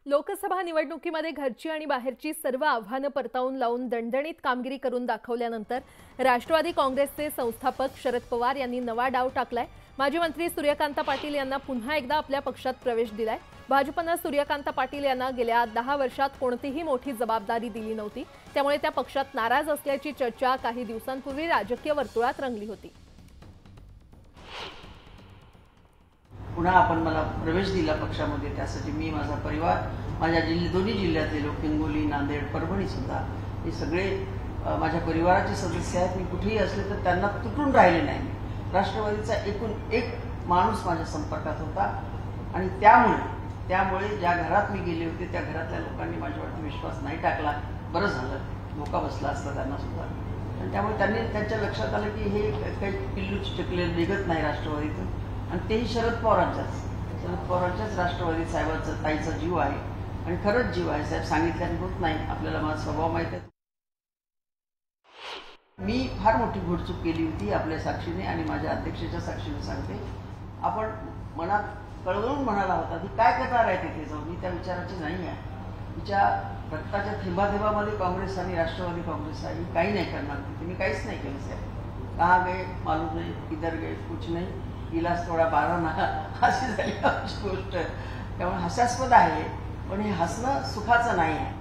लोकसभा निवडणुकीमध्ये घरची आणि बाहेरची सर्व आव्हानं परतावून लावून दणदणीत कामगिरी करून दाखवल्यानंतर राष्ट्रवादी काँग्रेसचे संस्थापक शरद पवार यांनी नवा डाव टाकलाय। माजी मंत्री सूर्यकांत पाटील यांना पुन्हा एकदा आपल्या पक्षात प्रवेश दिलाय। भाजपने सूर्यकांत पाटील यांना गेल्या 10 वर्षात कोणतीही मोठी जबाबदारी दिली नव्हती, त्यामुळे त्या पक्षात नाराज असल्याची चर्चा काही दिवसांपूर्वी राजकीय वर्तुळात रंगली होती। पुन्हा आपण मला प्रवेश दिला पक्षामध्ये, त्यासाठी मी, माझा परिवार, माझ्या दोन्ही जिल्ह्यातले लोक, हिंगोली, नांदेड, परभणी सुद्धा, हे सगळे माझ्या परिवाराचे सदस्य आहेत। मी कुठेही असले तर त्यांना तुटून राहिले नाही। राष्ट्रवादीचा एकूण एक माणूस माझ्या संपर्कात होता आणि त्यामुळे ज्या घरात मी गेले होते त्या घरातल्या लोकांनी माझ्यावरती विश्वास नाही टाकला। बरं झालं, धोका बसला असता त्यांना सुद्धा। आणि त्यामुळे त्यांच्या लक्षात आलं की हे काही पिल्लू चिटकले निघत नाही राष्ट्रवादीतून, आणि तेही शरद पवारांच्याच राष्ट्रवादी साहेबांचा, ताईचा जीव आहे आणि खरंच जीव आहे। साहेब सांगितल्याने होत नाही, आपल्याला माझा स्वभाव माहिती आहे। मी फार मोठी घोडचूक केली होती आपल्या साक्षीने आणि माझ्या अध्यक्षाच्या साक्षीने सांगते। आपण मनात कळवून म्हणाला होता की काय करणार आहे तिथे जाऊन, मी त्या विचाराची नाही आहे। तिच्या रक्ताच्या थेंबाथेंबामध्ये काँग्रेस आणि राष्ट्रवादी काँग्रेस आहे, काही नाही करणार तिथे, मी काहीच नाही केलं साहेब। कहाँ गए मालूम नहीं, किधर गए कुछ नहीं, गिलास थोडा बारा ना, अशी झाली गोष्ट। त्यामुळे हास्यास्पद आहे, पण हे हसणं सुखाचं नाही आहे।